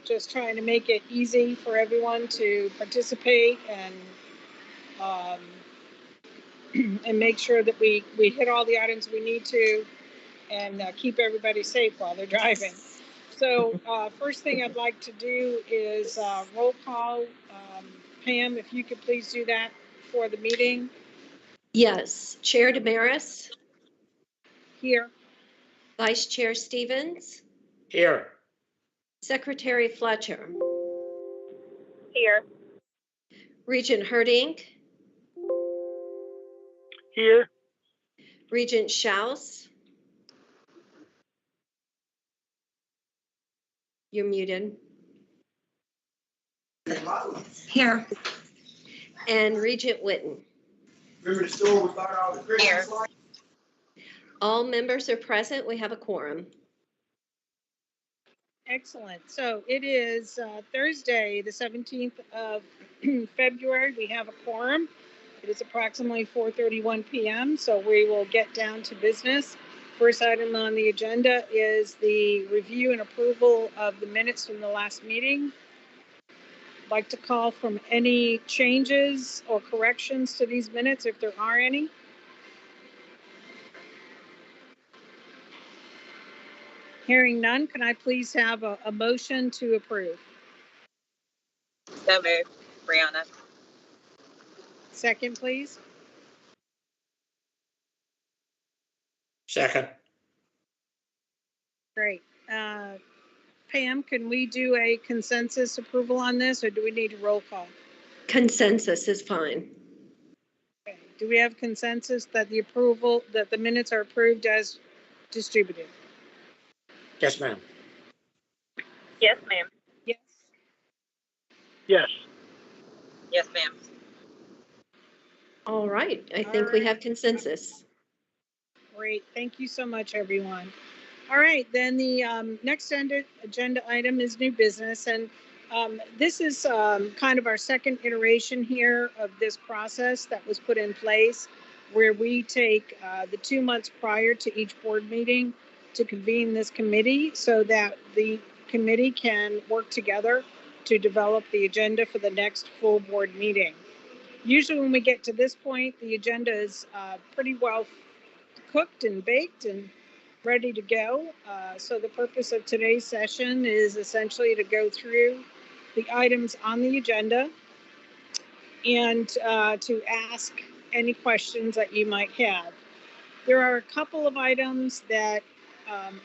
just trying to make it easy for everyone to participate and and make sure that we hit all the items we need to and keep everybody safe while they're driving. So first thing I'd like to do is roll call. Pam, if you could please do that for the meeting. Yes. Chair Damaris? Here. Vice Chair Stevens? Here. Secretary Fletcher? Here. Regent Herding? Here. Regent Schaus? You're muted. Here. And Regent Whitten? Remember the store we bought all the Christmas lights? All members are present. We have a quorum. Excellent. So it is Thursday, the 17th of February. We have a quorum. It is approximately 4:31 p.m. So we will get down to business. First item on the agenda is the review and approval of the minutes from the last meeting. I'd like to call from any changes or corrections to these minutes, if there are any. Hearing none, can I please have a motion to approve? So moved. Brianna. Second, please. Second. Great. Pam, can we do a consensus approval on this, or do we need a roll call? Consensus is fine. Okay. Do we have consensus that the minutes are approved as distributed? Yes, ma'am. Yes, ma'am. Yes. Yes. Yes, ma'am. All right. I think we have consensus. Great. Thank you so much, everyone. All right, then the next agenda item is new business, and this is kind of our second iteration here of this process that was put in place, where we take the 2 months prior to each board meeting to convene this committee so that the committee can work together to develop the agenda for the next full board meeting. Usually when we get to this point, the agenda is pretty well cooked and baked and ready to go. So the purpose of today's session is essentially to go through the items on the agenda and to ask any questions that you might have. There are a couple of items that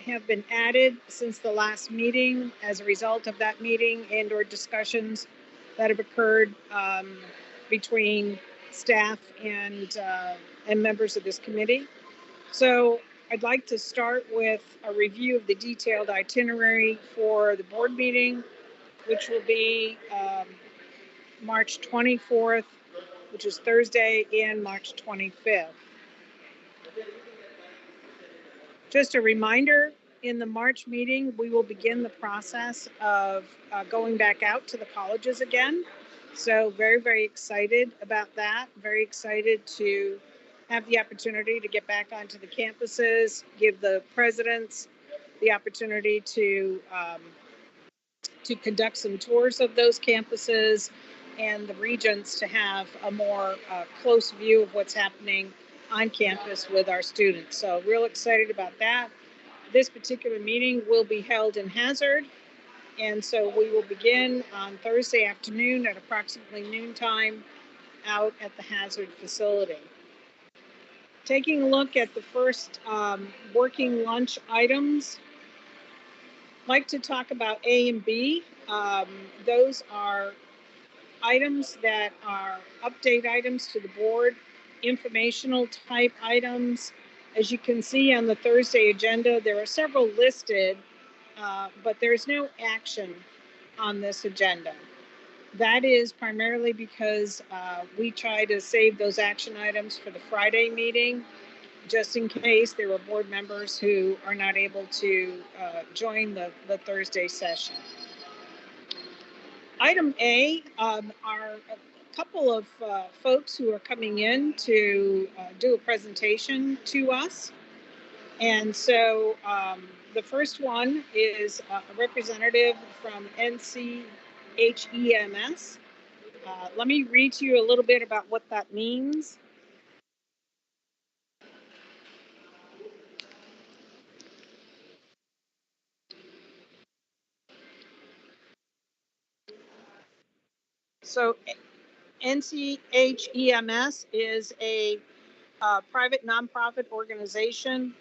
have been added since the last meeting as a result of that meeting and or discussions that have occurred between staff and members of this committee. So I'd like to start with a review of the detailed itinerary for the board meeting, which will be March 24th, which is Thursday, and March 25th. Just a reminder, in the March meeting, we will begin the process of going back out to the colleges again. So very, very excited about that. Very excited to have the opportunity to get back onto the campuses, give the presidents the opportunity to conduct some tours of those campuses, and the regents to have a more close view of what's happening on campus with our students. So real excited about that. This particular meeting will be held in Hazard, and so we will begin on Thursday afternoon at approximately noontime out at the Hazard facility. Taking a look at the first working lunch items, I'd like to talk about A and B. Those are items that are update items to the board, informational type items. As you can see on the Thursday agenda, there are several listed, but there's no action on this agenda. That is primarily because we try to save those action items for the Friday meeting, just in case there were board members who are not able to join the Thursday session. Item A are a couple of folks who are coming in to do a presentation to us. And so the first one is a representative from NCHEMS. Let me read to you a little bit about what that means. So NCHEMS is a private nonprofit organization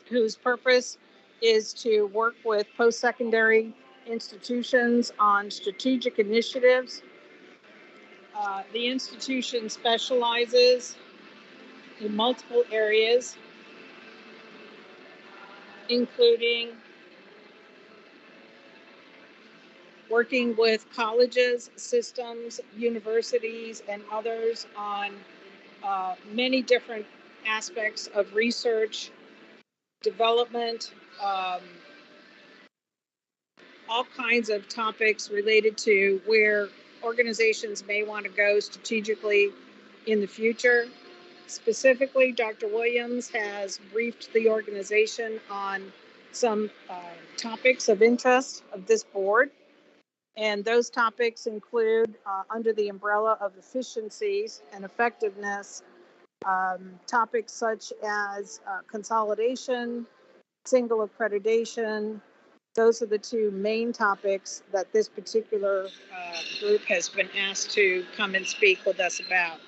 whose purpose is to work with post-secondary institutions on strategic initiatives. The institution specializes in multiple areas, including working with colleges, systems, universities, and others on many different aspects of research, development, all kinds of topics related to where organizations may want to go strategically in the future. Specifically, Dr. Williams has briefed the organization on some topics of interest of this board. And those topics include, under the umbrella of efficiencies and effectiveness, topics such as consolidation, single accreditation. Those are the two main topics that this particular group has been asked to come and speak with us about.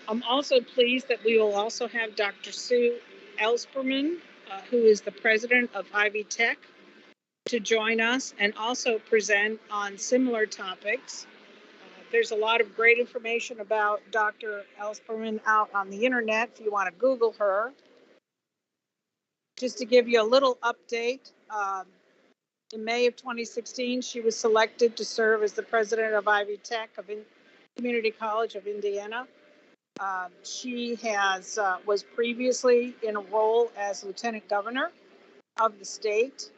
I'm also pleased that we will also have Dr. Sue Ellspermann, who is the president of Ivy Tech, to join us and also present on similar topics. There's a lot of great information about Dr. Ellspermann out on the internet if you want to Google her. Just to give you a little update, in May of 2016, she was selected to serve as the president of Ivy Tech of Community College of Indiana. She was previously in a role as lieutenant governor of the state,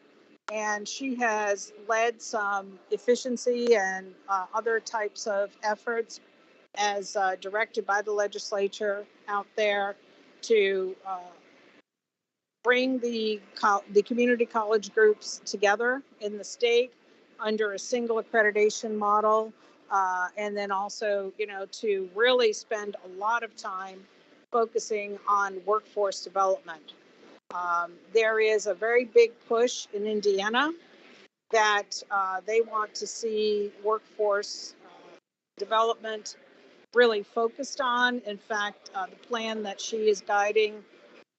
and she has led some efficiency and other types of efforts as directed by the legislature out there to bring the community college groups together in the state under a single accreditation model, and then also, to really spend a lot of time focusing on workforce development. There is a very big push in Indiana that they want to see workforce development really focused on. In fact, the plan that she is guiding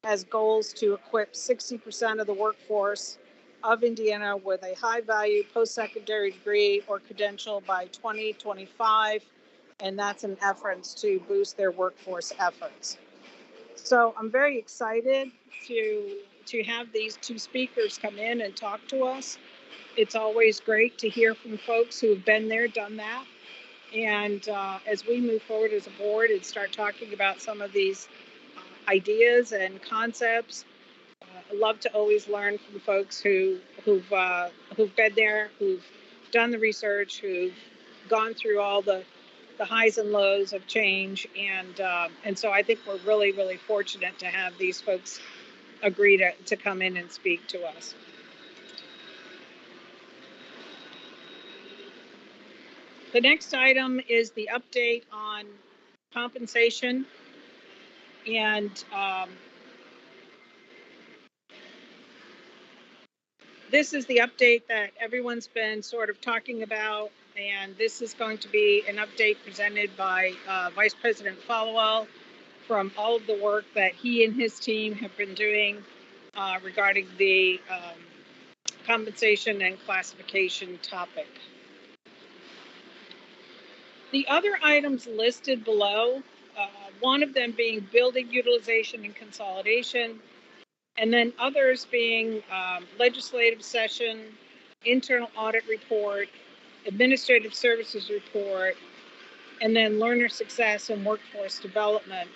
has goals to equip 60% of the workforce of Indiana with a high-value post-secondary degree or credential by 2025, and that's an effort to boost their workforce efforts. So I'm very excited to have these two speakers come in and talk to us. It's always great to hear from folks who have been there, done that. And as we move forward as a board and start talking about some of these ideas and concepts, I love to always learn from folks who've been there, who've done the research, who've gone through all the highs and lows of change, and so I think we're really, really fortunate to have these folks agree to come in and speak to us. The next item is the update on compensation, and this is the update that everyone's been sort of talking about, and this is going to be an update presented by Vice President Followell from all of the work that he and his team have been doing regarding the compensation and classification topic. The other items listed below, one of them being building utilization and consolidation, and then others being legislative session, internal audit report, administrative services report, and then learner success and workforce development.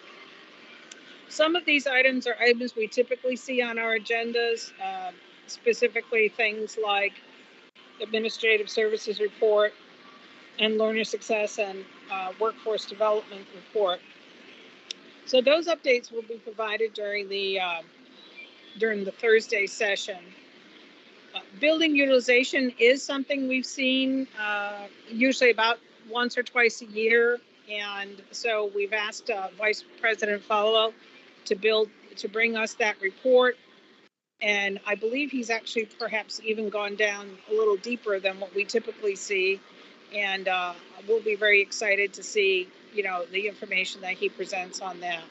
Some of these items are items we typically see on our agendas, specifically things like administrative services report and learner success and workforce development report. So those updates will be provided during the during the Thursday session. Building utilization is something we've seen usually about once or twice a year. And so we've asked Vice President Follow to bring us that report. And I believe he's actually perhaps even gone down a little deeper than what we typically see. And we'll be very excited to see, the information that he presents on that.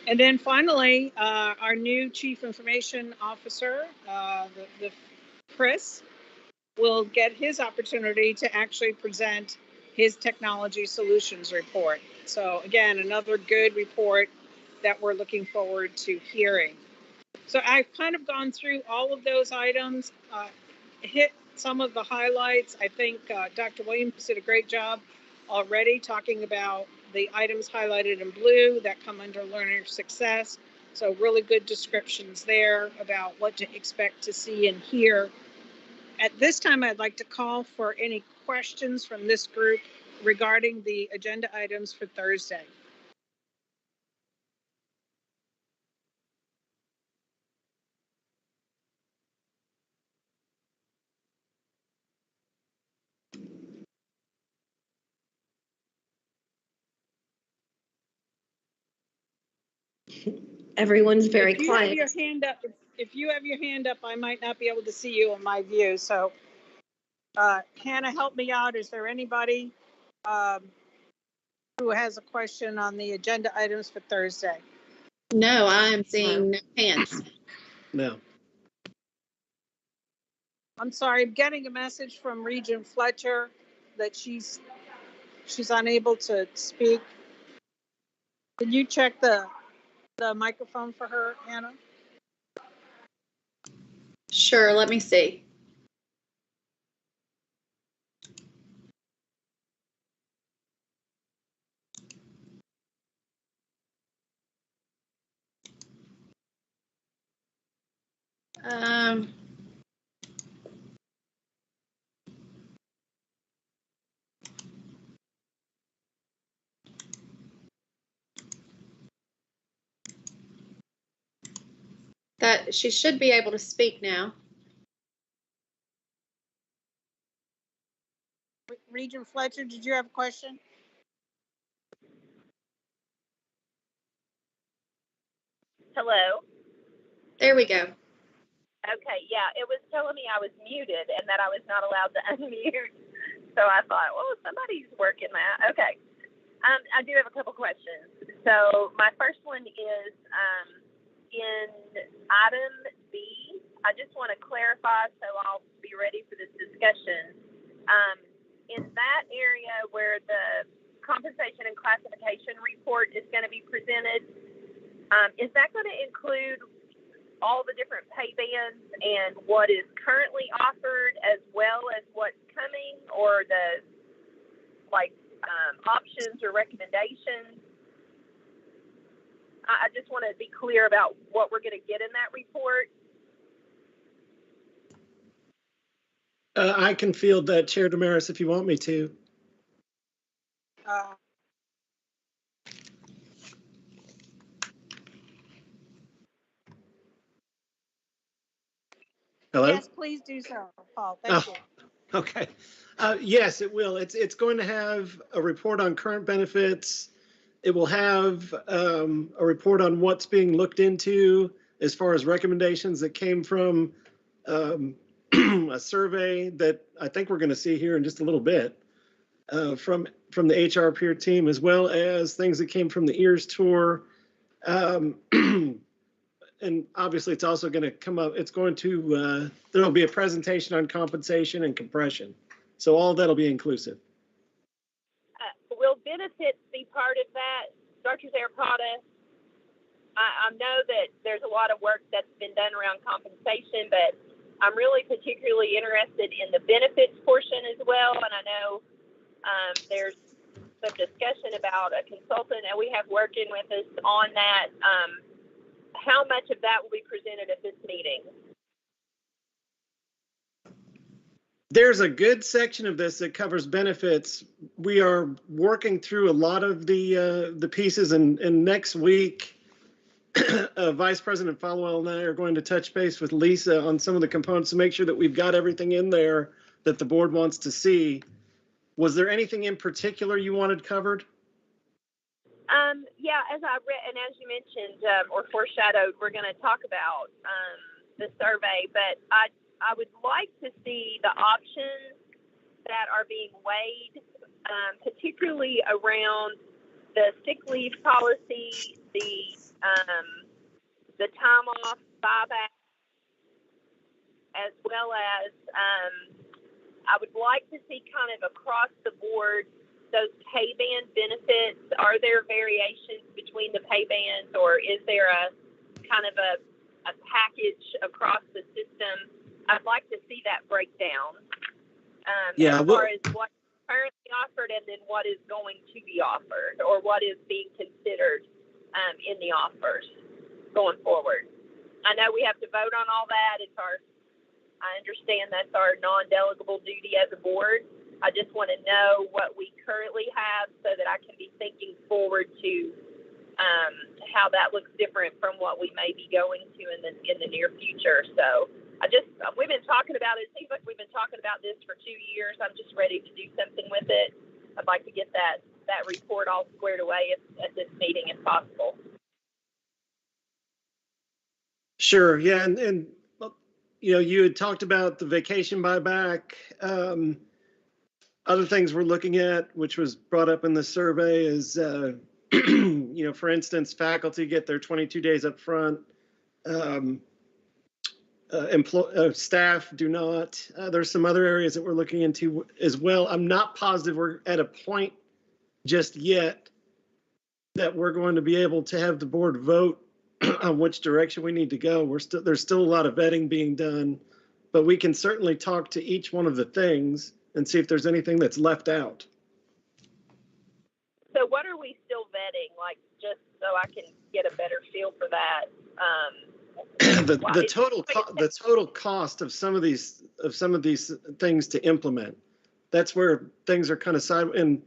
And then finally, our new Chief Information Officer, the Chris, will get his opportunity to actually present his technology solutions report. So again, another good report that we're looking forward to hearing. So I've kind of gone through all of those items, hit some of the highlights. I think Dr. Williams did a great job already talking about the items highlighted in blue that come under learner success. So really good descriptions there about what to expect to see and hear. At this time, I'd like to call for any questions from this group regarding the agenda items for Thursday. Everyone's very If you have quiet. your hand up, if you have your hand up, I might not be able to see you in my view. So Hannah, help me out. Is there anybody who has a question on the agenda items for Thursday? No, I am seeing no hands. No. I'm sorry, I'm getting a message from Regent Fletcher that she's unable to speak. Can you check the microphone for her, Hannah? Sure, let me see. That she should be able to speak now. Regent Fletcher, did you have a question? Hello. There we go. Okay, yeah, it was telling me I was muted and that I was not allowed to unmute. So I thought, well, somebody's working that. Okay. I do have a couple questions. So my first one is in item B. I just want to clarify so I'll be ready for this discussion. In that area where the compensation and classification report is going to be presented, is that going to include all the different pay bands and what is currently offered as well as what's coming, or the options or recommendations? I just want to be clear about what we're going to get in that report. I can field that, Chair Damaris, if you want me to. Hello? Yes, please do so, Paul. Thank you. Okay. Yes, it will. It's going to have a report on current benefits. It will have a report on what's being looked into as far as recommendations that came from a survey that I think we're going to see here in just a little bit from the HR peer team, as well as things that came from the EARS tour. And obviously it's also going to come up, it's going to, there'll be a presentation on compensation and compression. So all of that'll be inclusive. Will benefits be part of that, Dr. Zarapata? I know that there's a lot of work that's been done around compensation, but I'm really particularly interested in the benefits portion as well. And I know there's some discussion about a consultant and we have working with us on that. How much of that will be presented at this meeting? There's a good section of this that covers benefits. We are working through a lot of the pieces, and next week Vice President Falwell and I are going to touch base with Lisa on some of the components to make sure that we've got everything in there that the board wants to see. Was there anything in particular you wanted covered? Yeah, as I read, and as you mentioned, or foreshadowed, we're going to talk about the survey, but I would like to see the options that are being weighed, particularly around the sick leave policy, the time off buyback, as well as I would like to see kind of across the board those pay band benefits. Are there variations between the pay bands, or is there a kind of a package across the system? I'd like to see that breakdown as far as what's currently offered and then what is going to be offered, or what is being considered in the offers going forward. I know we have to vote on all that. I understand that's our non-delegable duty as a board. I just want to know what we currently have so that I can be thinking forward to how that looks different from what we may be going to in the near future. So we've been talking about it. It seems like we've been talking about this for 2 years. I'm just ready to do something with it. I'd like to get that report all squared away at this meeting if possible. Sure. Yeah. And you had talked about the vacation buyback. Other things we're looking at, which was brought up in the survey, is, for instance, faculty get their 22 days up front. Staff do not. There's some other areas that we're looking into as well. I'm not positive we're at a point just yet that we're going to be able to have the board vote on which direction we need to go. There's still a lot of vetting being done, but we can certainly talk to each one of the things and see if there's anything that's left out. So what are we still vetting? Like, just so I can get a better feel for that. The total cost of some of these things to implement. That's where things are kind of and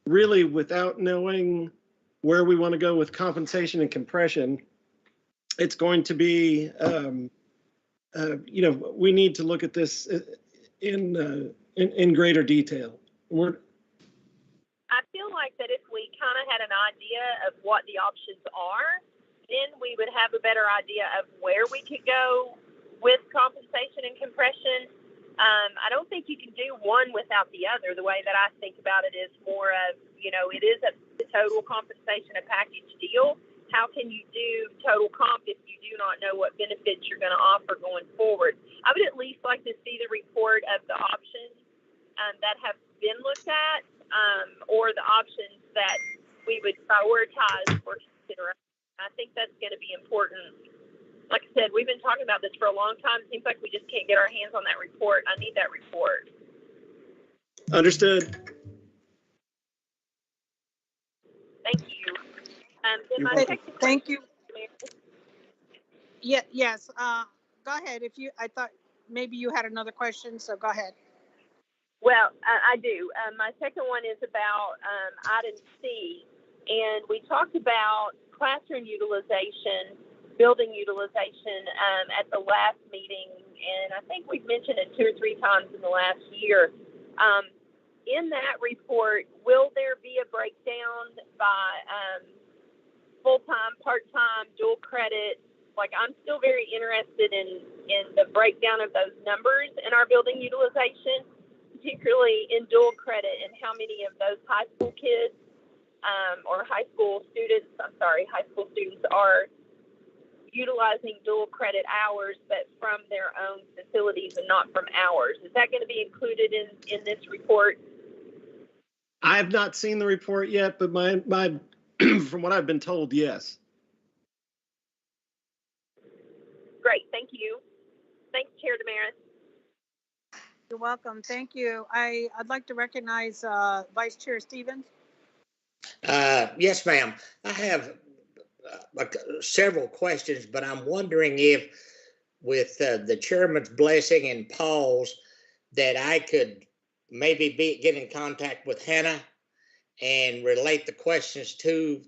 really, without knowing where we want to go with compensation and compression, it's going to be we need to look at this in greater detail. I feel like that if we kind of had an idea of what the options are, then we would have a better idea of where we could go with compensation and compression. I don't think you can do one without the other. The way that I think about it is more of, it is a total compensation, a package deal. How can you do total comp if you do not know what benefits you're going to offer going forward? I would at least like to see the report of the options that have been looked at, or the options that we would prioritize for consideration. I think that's going to be important. Like I said, we've been talking about this for a long time. It seems like we just can't get our hands on that report. I need that report. Understood. Thank you. Thank you. Yeah. Yes. Go ahead. I thought maybe you had another question, so go ahead. Well, I do. My second one is about item C, and we talked about classroom utilization, building utilization at the last meeting, and I think we've mentioned it 2 or 3 times in the last year. In that report, will there be a breakdown by full-time, part-time, dual credit? Like, I'm still very interested in the breakdown of those numbers in our building utilization, particularly in dual credit, and how many of those high school kids or high school students are utilizing dual credit hours, but from their own facilities and not from ours. Is that going to be included in this report? I have not seen the report yet, but my from what I've been told, yes. Great, thank you. Thanks, Chair Damaris. You're welcome. Thank you. I'd like to recognize Vice Chair Stevens. Yes, ma'am. I have several questions, but I'm wondering if, with the chairman's blessing and pause, that I could maybe get in contact with Hannah and relate the questions through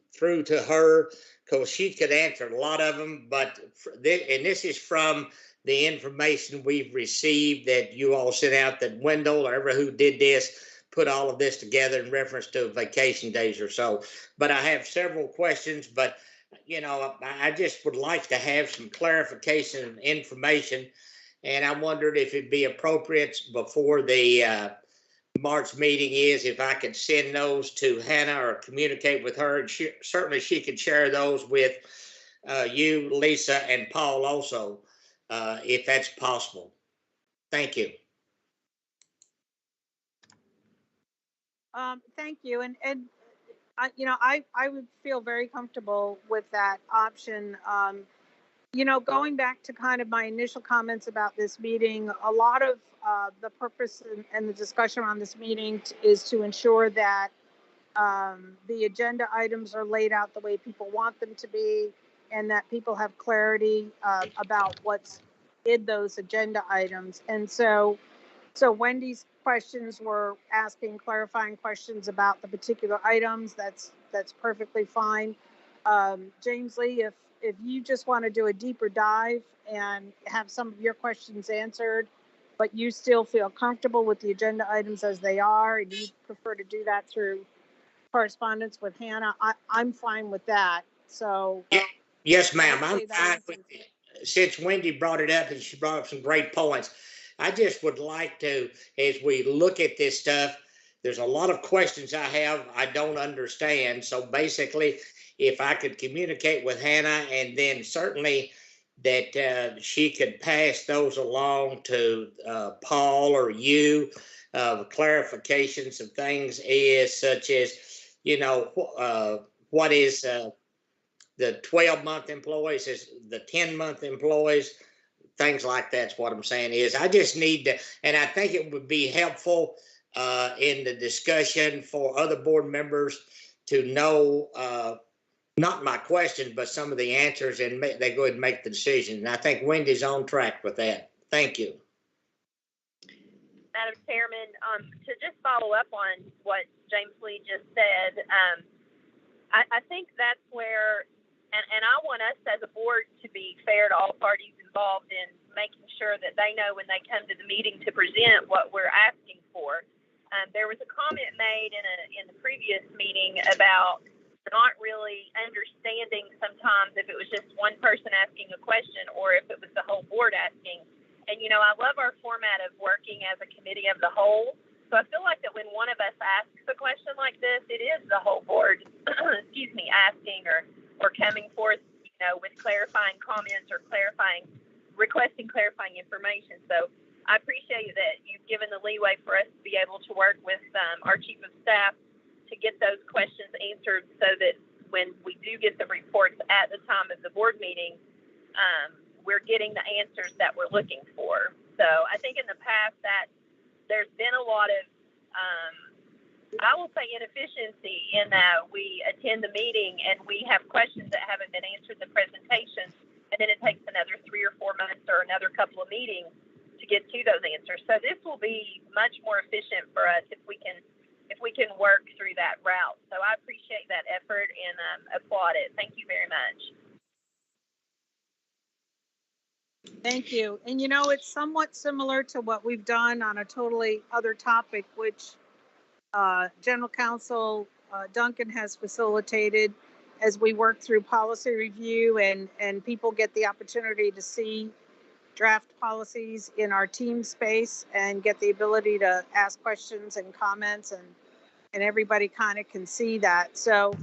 to her, because she could answer a lot of them. But and this is from the information we've received that you all sent out, that Wendell or ever who did this put all of this together in reference to vacation days or so. But I have several questions, but I just would like to have some clarification and information. And I wondered if it'd be appropriate before the March meeting is, if I could send those to Hannah or communicate with her. And certainly she could share those with you, Lisa, and Paul also, if that's possible. Thank you. Thank you. And I would feel very comfortable with that option. Going back to kind of my initial comments about this meeting, a lot of the purpose and the discussion around this meeting is to ensure that the agenda items are laid out the way people want them to be, and that people have clarity about what's in those agenda items. And so Wendy's questions were asking clarifying questions about the particular items. That's perfectly fine. James Lee, if you just want to do a deeper dive and have some of your questions answered, but you still feel comfortable with the agenda items as they are, and you prefer to do that through correspondence with Hannah, I'm fine with that. So yes, ma'am. I'm that fine with it. Since Wendy brought it up and she brought up some great points, I just would like to, as we look at this stuff, there's a lot of questions I have I don't understand. So basically, if I could communicate with Hannah, and then certainly that she could pass those along to Paul or you, clarifications of things is such as, what is the 12-month employees, is the 10-month employees, things like that's what I'm saying is I just need to, and I think it would be helpful in the discussion for other board members to know not my questions, but some of the answers, and they go ahead and make the decision. And I think Wendy's on track with that. Thank you. Madam Chairman, to just follow up on what James Lee just said, I think that's where, and I want us as a board to be fair to all parties involved in making sure that they know when they come to the meeting to present what we're asking for. There was a comment made in the previous meeting about not really understanding sometimes if it was just one person asking a question or if it was the whole board asking. And, I love our format of working as a committee of the whole. So I feel like that when one of us asks a question like this, it is the whole board, asking or coming forth, with clarifying comments or requesting clarifying information. So I appreciate that you've given the leeway for us to be able to work with our chief of staff to get those questions answered, so that when we do get the reports at the time of the board meeting, we're getting the answers that we're looking for. So I think in the past that there's been a lot of, I will say, inefficiency in that we attend the meeting and we have questions that haven't been answered in the presentation, and then it takes another 3 or 4 months or another couple of meetings to get to those answers. So this will be much more efficient for us if we can work through that route. So I appreciate that effort and applaud it. Thank you very much. Thank you. And it's somewhat similar to what we've done on a totally other topic, which General Counsel Duncan has facilitated as we work through policy review, and people get the opportunity to see draft policies in our team space and get the ability to ask questions and comments, and everybody kind of can see that. So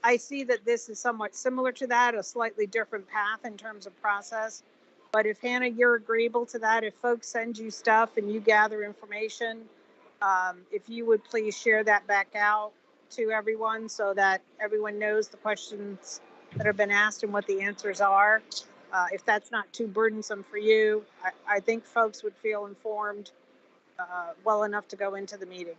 I see that this is somewhat similar to that, a slightly different path in terms of process. But if Hannah, you're agreeable to that, if folks send you stuff and you gather information, if you would please share that back out to everyone so that everyone knows the questions that have been asked and what the answers are. If that's not too burdensome for you, I think folks would feel informed well enough to go into the meeting.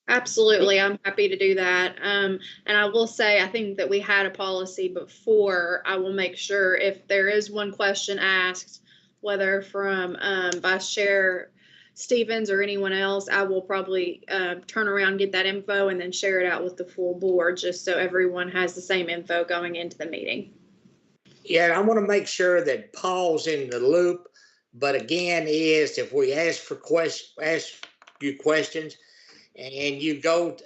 Absolutely. I'm happy to do that. And I will say, I think that we had a policy before. I will make sure if there is one question asked, whether from Vice Chair Stevens or anyone else, I will probably turn around, get that info, and then share it out with the full board, just so everyone has the same info going into the meeting. Yeah, I want to make sure that Paul's in the loop. But again, is if we ask you questions, and you go,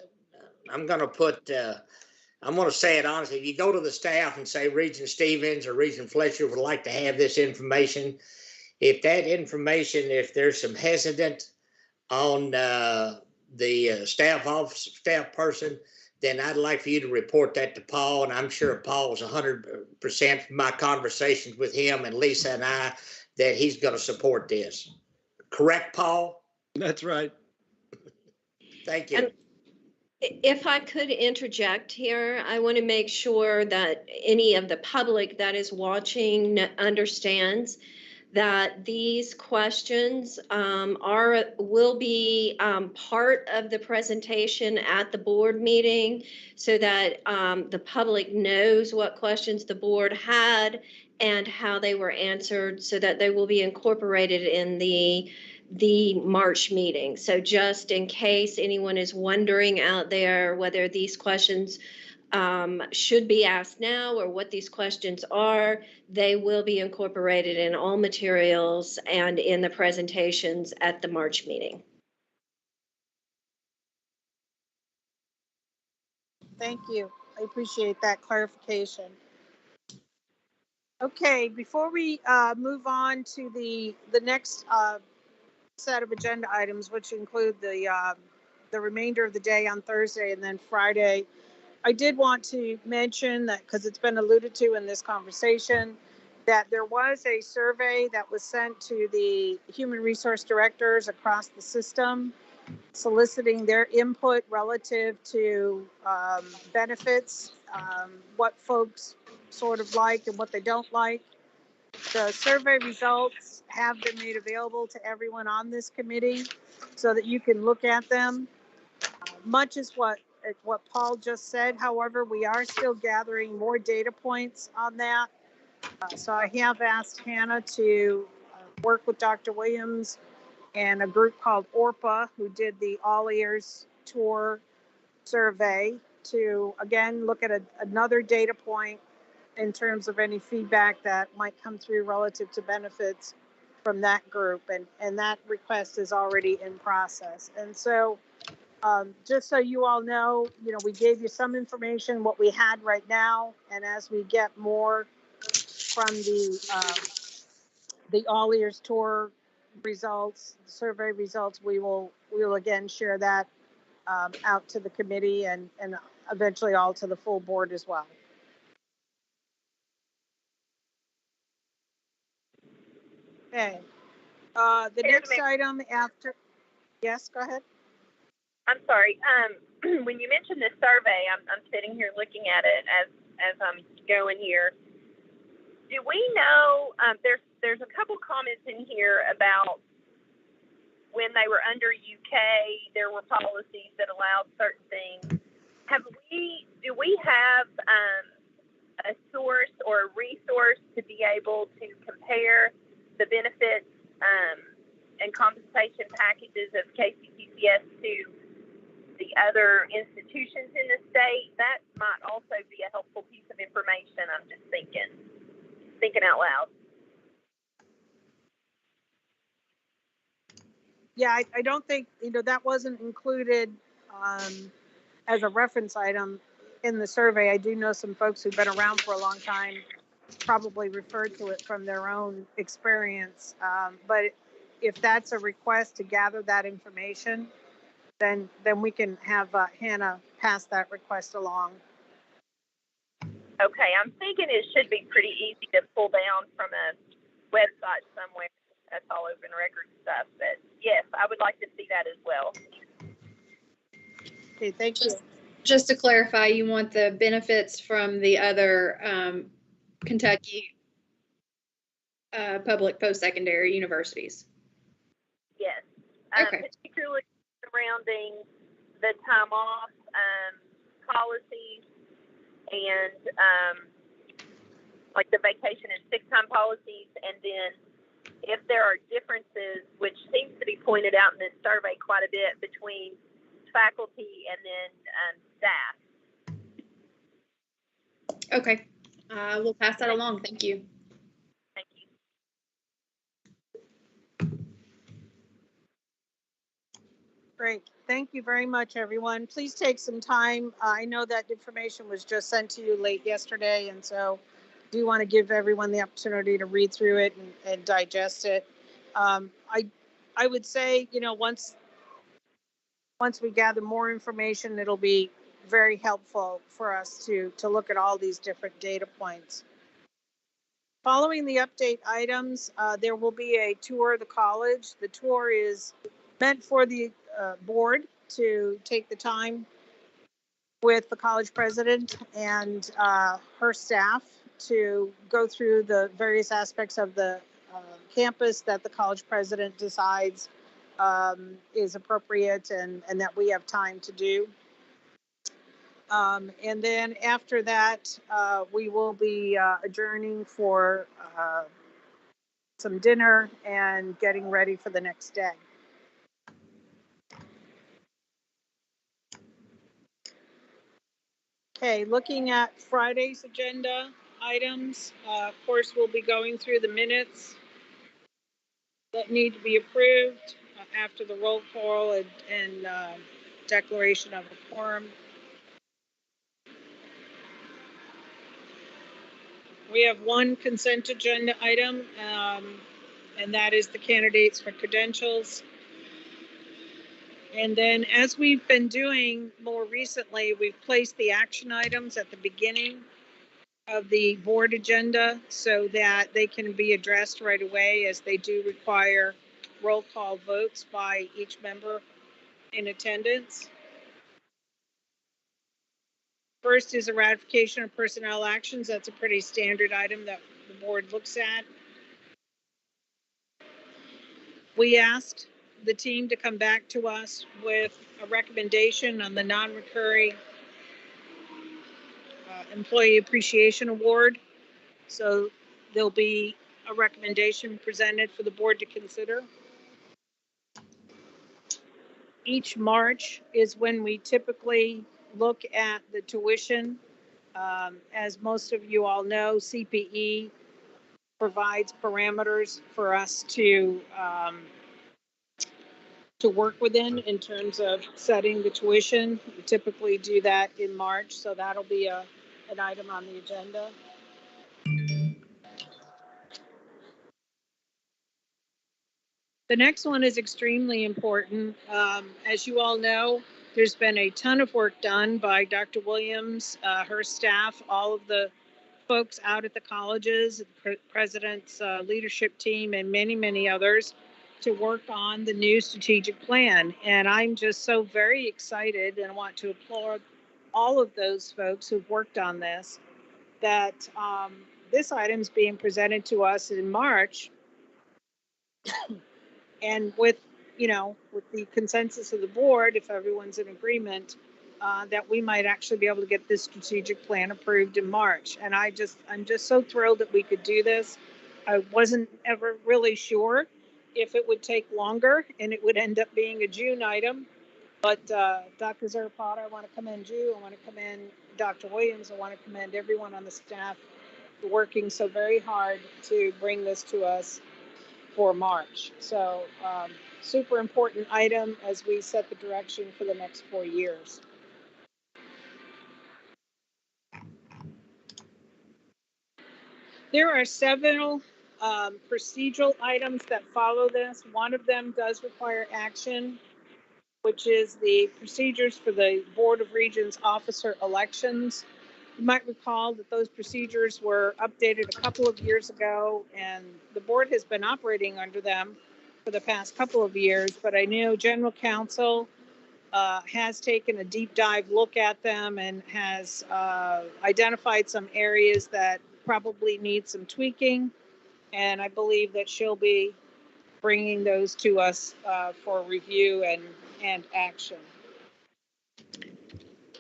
I'm going to say it honestly. If you go to the staff and say Regent Stevens or Regent Fletcher would like to have this information, if if there's some hesitant on the staff person, then I'd like for you to report that to Paul. And I'm sure Paul was 100% from my conversations with him and Lisa and I that he's going to support this. Correct, Paul? That's right. Thank you. And if I could interject here, I want to make sure that any of the public that is watching understands that these questions will be part of the presentation at the board meeting, so that the public knows what questions the board had and how they were answered, so that they will be incorporated in the March meeting. So just in case anyone is wondering out there whether these questions should be asked now or what these questions are, they will be incorporated in all materials and in the presentations at the March meeting. Thank you. I appreciate that clarification. Okay, before we move on to the next set of agenda items, which include the remainder of the day on Thursday and then Friday, I did want to mention that, because it's been alluded to in this conversation, that there was a survey that was sent to the human resource directors across the system, soliciting their input relative to benefits, what folks sort of like and what they don't like. The survey results have been made available to everyone on this committee so that you can look at them. Much as what Paul just said, however, we are still gathering more data points on that. So I have asked Hannah to work with Dr. Williams and a group called ORPA, who did the All Ears Tour survey, to again look at another data point in terms of any feedback that might come through relative to benefits from that group. And that request is already in process. And so just so you all know, we gave you some information, what we had right now. And as we get more from the All Ears Tour results, survey results, we will again share that out to the committee and eventually all to the full board as well. Okay. The next item after, yes, go ahead. I'm sorry. When you mentioned this survey, I'm sitting here looking at it as I'm going here. Do we know? There's a couple comments in here about when they were under UK, there were policies that allowed certain things. Do we have a source or a resource to be able to compare the benefits and compensation packages of KCTCS to the other institutions in the state? That might also be a helpful piece of information. I'm just thinking out loud. Yeah, I don't think, that wasn't included as a reference item in the survey. I do know some folks who've been around for a long time probably referred to it from their own experience. But if that's a request to gather that information, then we can have Hannah pass that request along. Okay, I'm thinking it should be pretty easy to pull down from a website somewhere. That's all open record stuff. But yes, I would like to see that as well. Okay, thank you. Just to clarify, you want the benefits from the other Kentucky public post-secondary universities? Yes. Okay. Particularly surrounding the time off policies and like the vacation and sick time policies, and then if there are differences, which seems to be pointed out in this survey quite a bit, between faculty and then staff. Okay, we'll pass that along. Thank you. Thank you. Great. Thank you very much, everyone. Please take some time. I know that information was just sent to you late yesterday, and so do want to give everyone the opportunity to read through it and digest it. I would say, you know, once we gather more information, it'll be very helpful for us to look at all these different data points. Following the update items, there will be a tour of the college. The tour is meant for the board to take the time with the college president and her staff to go through the various aspects of the campus that the college president decides is appropriate and that we have time to do. And then after that, we will be adjourning for some dinner and getting ready for the next day. Okay, looking at Friday's agenda items, of course, we'll be going through the minutes that need to be approved after the roll call and declaration of a quorum. We have one consent agenda item, and that is the candidates for credentials. And then, as we've been doing more recently, we've placed the action items at the beginning of the board agenda so that they can be addressed right away, as they do require roll call votes by each member in attendance. First is a ratification of personnel actions. That's a pretty standard item that the board looks at. We asked the team to come back to us with a recommendation on the non-recurring Employee Appreciation Award. So there'll be a recommendation presented for the board to consider. Each March is when we typically look at the tuition. As most of you all know, CPE provides parameters for us to work within in terms of setting the tuition. We typically do that in March, so that'll be an item on the agenda. The next one is extremely important. As you all know, there's been a ton of work done by Dr. Williams, her staff, all of the folks out at the colleges, president's leadership team, and many, many others to work on the new strategic plan. And I'm just so very excited and want to applaud all of those folks who've worked on this, that this item's being presented to us in March. And with the consensus of the board, if everyone's in agreement, that we might actually be able to get this strategic plan approved in March. And I'm just so thrilled that we could do this. I wasn't ever really sure if it would take longer and it would end up being a June item. But Dr. Zarapata, I want to commend you. I want to commend Dr. Williams. I want to commend everyone on the staff for working so very hard to bring this to us for March. So super important item as we set the direction for the next 4 years. There are several procedural items that follow this. One of them does require action, which is the procedures for the Board of Regents officer elections. You might recall that those procedures were updated a couple of years ago, and the board has been operating under them for the past couple of years, but I know General Counsel has taken a deep dive look at them and has identified some areas that probably need some tweaking, and I believe that she'll be bringing those to us for review and action.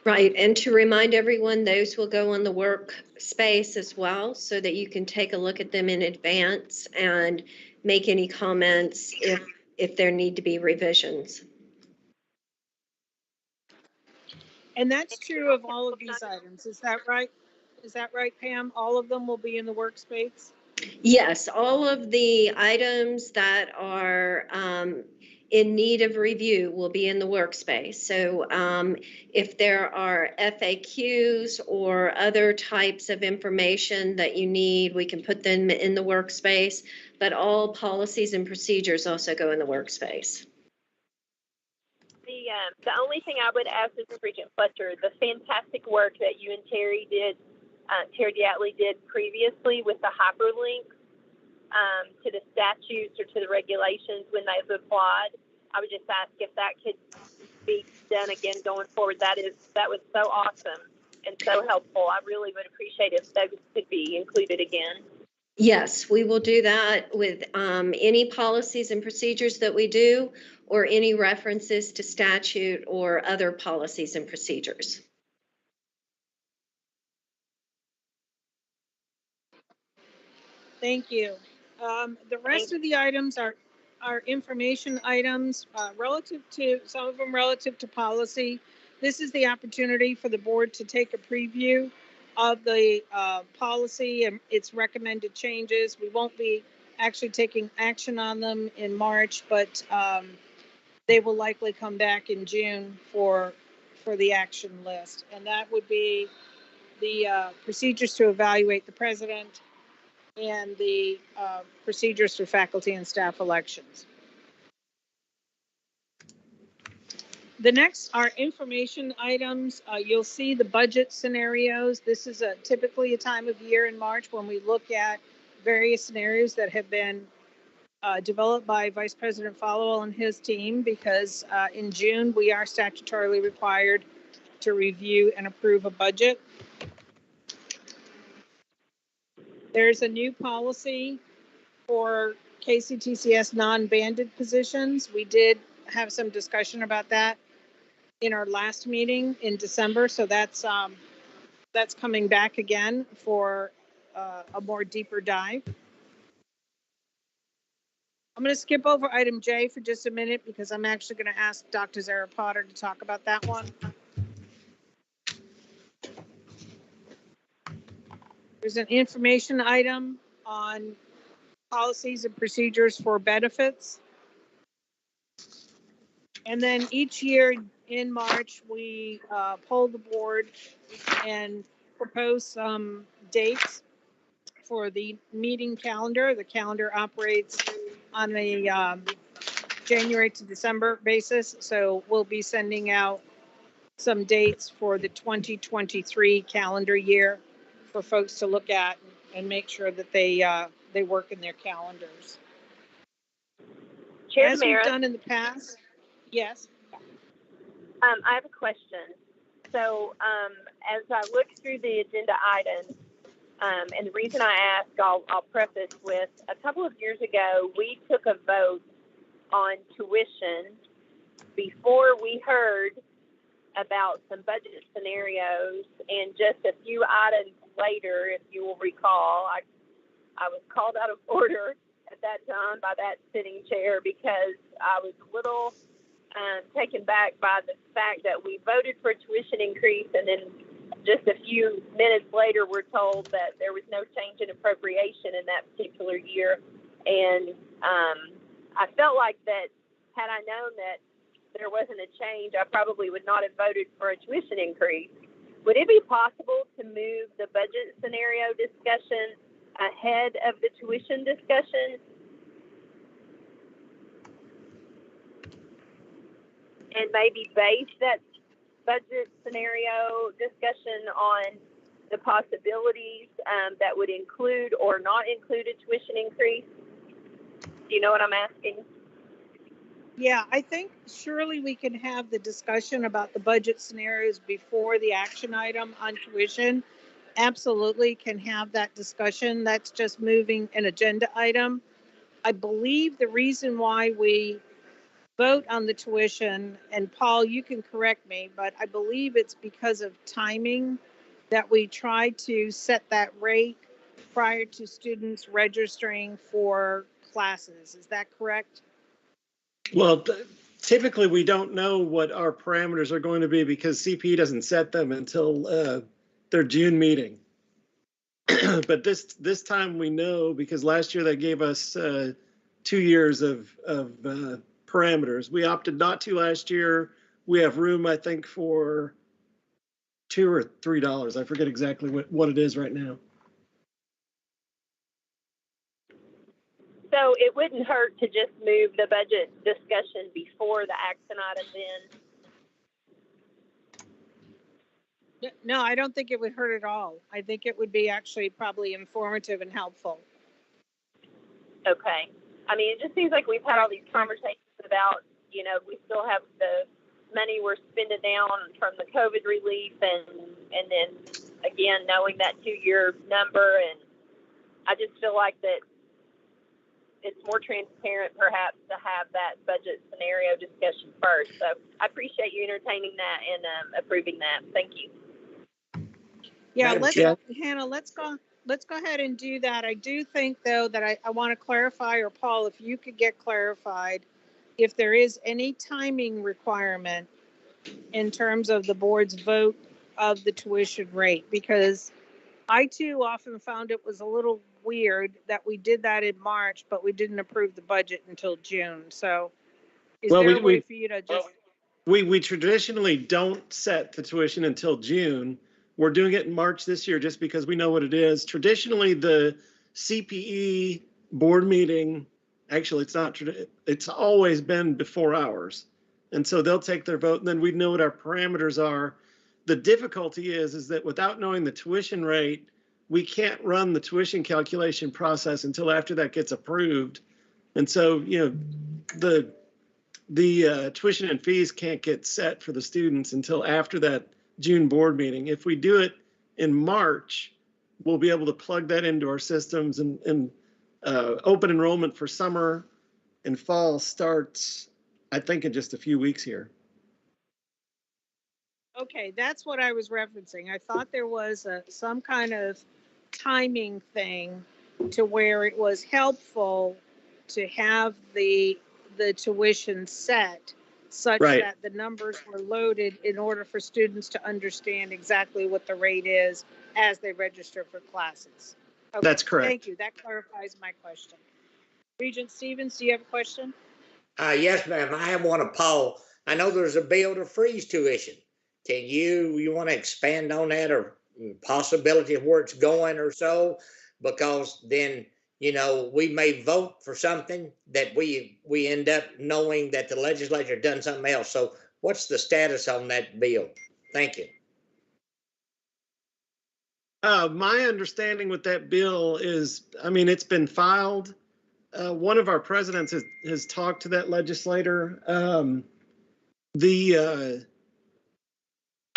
Right, and to remind everyone, those will go on the workspace as well, so that you can take a look at them in advance and make any comments if there need to be revisions. And that's true of all of these items. Is that right? Is that right, Pam? All of them will be in the workspace? Yes, all of the items that are in need of review will be in the workspace. So if there are FAQs or other types of information that you need, we can put them in the workspace, but all policies and procedures also go in the workspace. The only thing I would ask is Regent Fletcher, the fantastic work that you and Terry did, Terry Diatley did previously with the hyperlinks to the statutes or to the regulations when they've applied. I would just ask if that could be done again going forward. That was so awesome and so helpful. I really would appreciate if those could be included again. Yes, we will do that with any policies and procedures that we do, or any references to statute or other policies and procedures. Thank you. The rest of the items are information items relative to, some of them relative to policy. This is the opportunity for the board to take a preview of the policy and its recommended changes. We won't be actually taking action on them in March, but they will likely come back in June for the action list. And that would be the procedures to evaluate the president and the procedures for faculty and staff elections. The next are information items. You'll see the budget scenarios. This is typically a time of year in March when we look at various scenarios that have been developed by Vice President Followell and his team, because in June we are statutorily required to review and approve a budget. There's a new policy for KCTCS non-banded positions. We did have some discussion about that in our last meeting in December, so that's coming back again for a more deeper dive. I'm going to skip over item J for just a minute because I'm actually going to ask Dr. Zara Potter to talk about that one. There's an information item on policies and procedures for benefits. And then each year in March, we poll the board and propose some dates for the meeting calendar. The calendar operates on a January to December basis, so we'll be sending out some dates for the 2023 calendar year for folks to look at and make sure that they work in their calendars. Chair As we've Demera, done in the past. Yes. I have a question. So as I look through the agenda items, and the reason I ask, I'll preface with, a couple of years ago, we took a vote on tuition before we heard about some budget scenarios, and just a few items later, if you will recall, I was called out of order at that time by that sitting chair because I was a little taken back by the fact that we voted for a tuition increase, and then just a few minutes later we're told that there was no change in appropriation in that particular year. And I felt like that had I known that there wasn't a change, I probably would not have voted for a tuition increase. Would it be possible to move the budget scenario discussion ahead of the tuition discussion? And maybe base that budget scenario discussion on the possibilities that would include or not include a tuition increase? Do you know what I'm asking? Yeah, I think surely we can have the discussion about the budget scenarios before the action item on tuition. Absolutely can have that discussion. That's just moving an agenda item. I believe the reason why we vote on the tuition, and Paul, you can correct me, but I believe it's because of timing that we try to set that rate prior to students registering for classes. Is that correct? Well, typically we don't know what our parameters are going to be because CPE doesn't set them until their June meeting. But this time we know because last year they gave us 2 years of parameters. We opted not to last year. We have room, I think, for $2 or $3. I forget exactly what it is right now. So it wouldn't hurt to just move the budget discussion before the action item then? No, I don't think it would hurt at all. I think it would be actually probably informative and helpful. Okay. I mean, it just seems like we've had all these conversations about, you know, we still have the money we're spending down from the COVID relief and then again, knowing that 2-year number. And I just feel like that it's more transparent perhaps to have that budget scenario discussion first. So I appreciate you entertaining that and approving that. Thank you. Yeah, Madam let's Chair. Hannah, let's go ahead and do that. I do think though that I want to clarify, or Paul, if you could get clarified, if there is any timing requirement in terms of the board's vote of the tuition rate, because I too often found it was a little weird that we did that in March, but we didn't approve the budget until June. So is Well, there a way for you to just... We traditionally don't set the tuition until June. We're doing it in March this year just because we know what it is. Traditionally, the CPE board meeting, actually, it's always been before ours. And so they'll take their vote and then we know what our parameters are. The difficulty is that without knowing the tuition rate, we can't run the tuition calculation process until after that gets approved. And so, you know, the tuition and fees can't get set for the students until after that June board meeting. If we do it in March, we'll be able to plug that into our systems and open enrollment for summer and fall starts, I think, in just a few weeks here. Okay, that's what I was referencing. I thought there was some kind of timing thing to where it was helpful to have the tuition set such Right. that the numbers were loaded in order for students to understand exactly what the rate is as they register for classes. Okay, That's correct. thank you. That clarifies my question. Regent Stevens, do you have a question? Yes, ma'am. I have one of Paul. I know there's a bill to freeze tuition. Can you want to expand on that or possibility of where it's going or so? Because then, you know, we may vote for something that we end up knowing that the legislature done something else. So what's the status on that bill? Thank you. My understanding with that bill is, I mean, it's been filed. One of our presidents has talked to that legislator.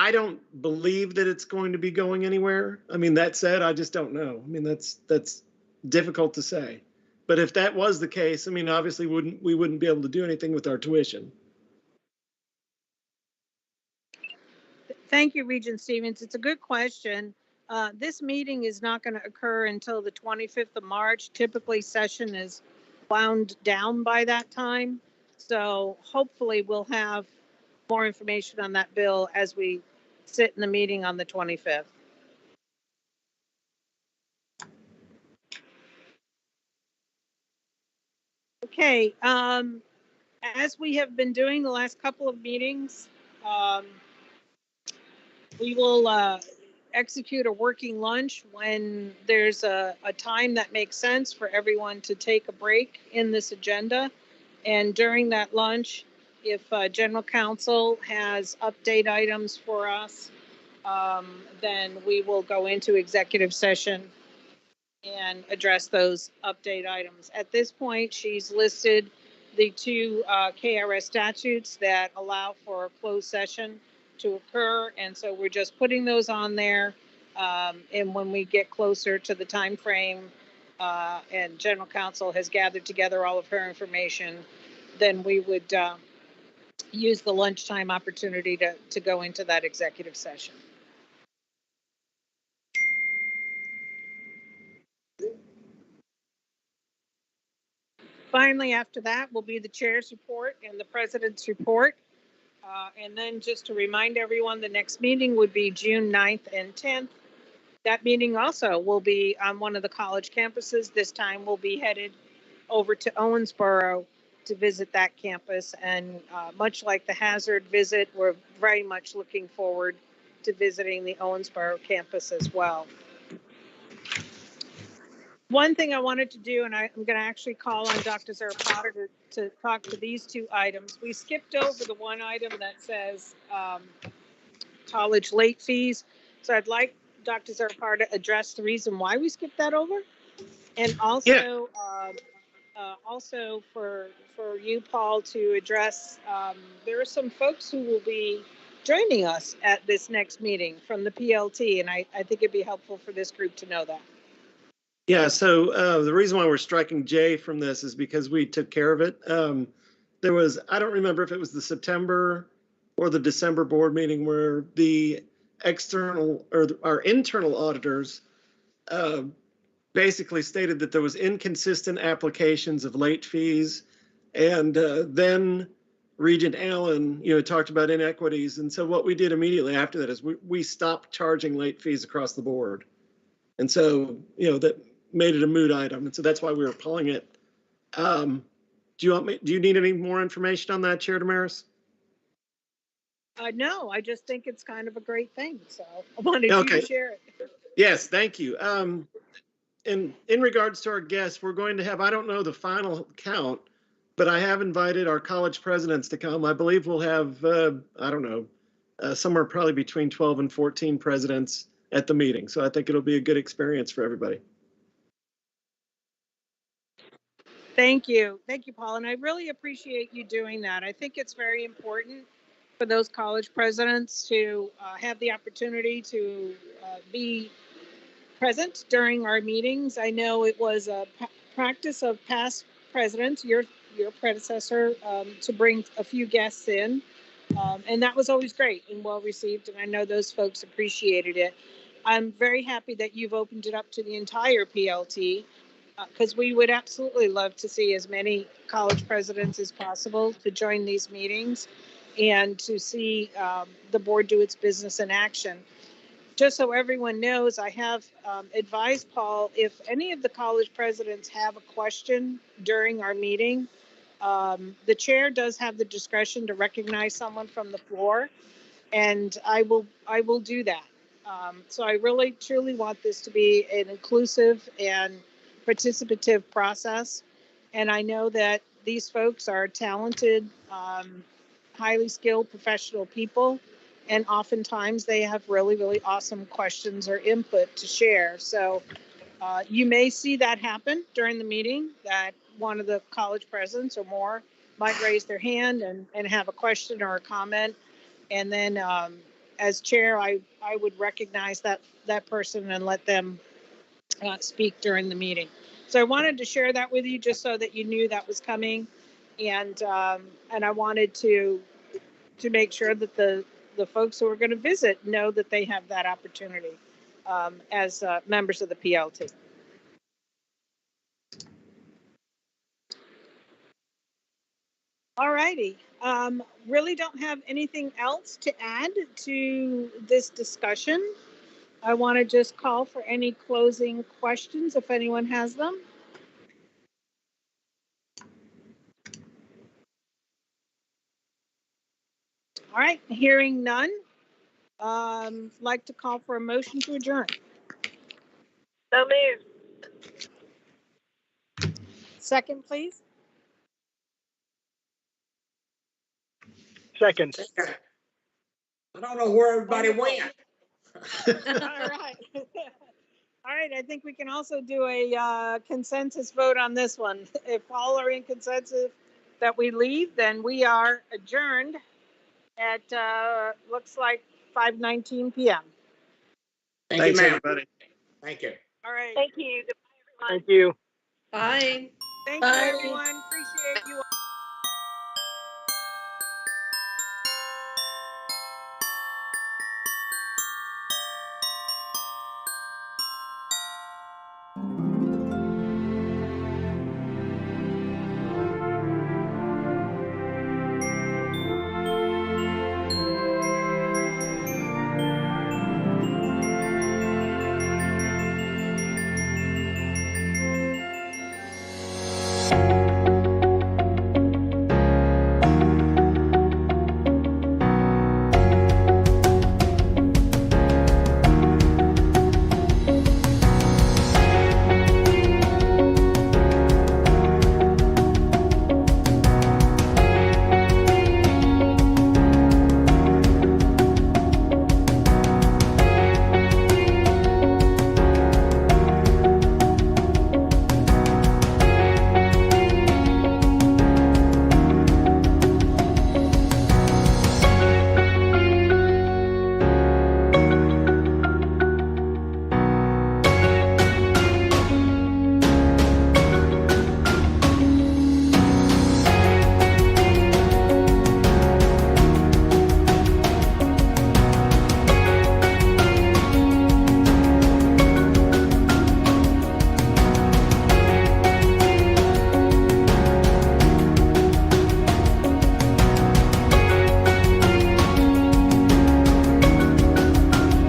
I don't believe that it's going to be going anywhere. I mean, that said, I just don't know. I mean, that's difficult to say. But if that was the case, I mean, obviously we wouldn't be able to do anything with our tuition. Thank you, Regent Stevens. It's a good question. This meeting is not going to occur until the 25th of March. Typically, session is wound down by that time. So hopefully we'll have more information on that bill as we sit in the meeting on the 25th. Okay, as we have been doing the last couple of meetings, we will execute a working lunch when there's a time that makes sense for everyone to take a break in this agenda. And during that lunch, if General Counsel has update items for us, then we will go into executive session and address those update items. At this point, she's listed the 2 KRS statutes that allow for a closed session to occur, and so we're just putting those on there. And when we get closer to the time frame and General Counsel has gathered together all of her information, then we would use the lunchtime opportunity to go into that executive session. Finally, after that will be the chair's report and the president's report. And then just to remind everyone, the next meeting would be June 9th and 10th. That meeting also will be on one of the college campuses. This time we'll be headed over to Owensboro to visit that campus. And much like the Hazard visit, we're very much looking forward to visiting the Owensboro campus as well. One thing I wanted to do, and I'm going to actually call on Dr. Zarapata to talk to these two items. We skipped over the one item that says college late fees. So I'd like Dr. Zarapata to address the reason why we skipped that over. And also, also for you, Paul, to address, there are some folks who will be joining us at this next meeting from the PLT, and I think it'd be helpful for this group to know that. Yeah, so the reason why we're striking J from this is because we took care of it. There was, I don't remember if it was the September or the December board meeting where the external or our internal auditors basically stated that there was inconsistent applications of late fees. And then Regent Allen, talked about inequities. And so what we did immediately after that is we stopped charging late fees across the board. And so, that made it a moot item. And so that's why we were pulling it. Do you need any more information on that, Chair Damaris? No, I just think it's kind of a great thing. So I wanted you to share it. Yes, thank you. In regards to our guests, we're going to have, I don't know the final count, but I have invited our college presidents to come. I believe we'll have, I don't know, somewhere probably between 12 and 14 presidents at the meeting. So I think it'll be a good experience for everybody. Thank you. Thank you, Paul. And I really appreciate you doing that. I think it's very important for those college presidents to have the opportunity to be present during our meetings. I know it was a practice of past presidents, your predecessor, to bring a few guests in. And that was always great and well received. And I know those folks appreciated it. I'm very happy that you've opened it up to the entire PLT, because we would absolutely love to see as many college presidents as possible to join these meetings and to see the board do its business in action. Just so everyone knows, I have advised Paul, if any of the college presidents have a question during our meeting, the chair does have the discretion to recognize someone from the floor, and I will do that. So I really truly want this to be an inclusive and participative process. And I know that these folks are talented, highly skilled professional people. And oftentimes they have really, really awesome questions or input to share. So you may see that happen during the meeting, that one of the college presidents or more might raise their hand and have a question or a comment. And then as chair, I would recognize that person and let them speak during the meeting. So I wanted to share that with you just so that you knew that was coming. And I wanted to make sure that the folks who are going to visit know that they have that opportunity as members of the PLT. All righty. Really don't have anything else to add to this discussion. I want to just call for any closing questions if anyone has them. All right, hearing none. Like to call for a motion to adjourn. So moved. Second, please. Second. I don't know where everybody went. All right. All right, I think we can also do a consensus vote on this one. If all are in consensus that we leave, then we are adjourned at looks like 5:19 p.m. Thank Thanks, you, ma'am. everybody. Thank you. All right. Thank you. Goodbye, everyone. Thank you. Bye. Thank you, everyone.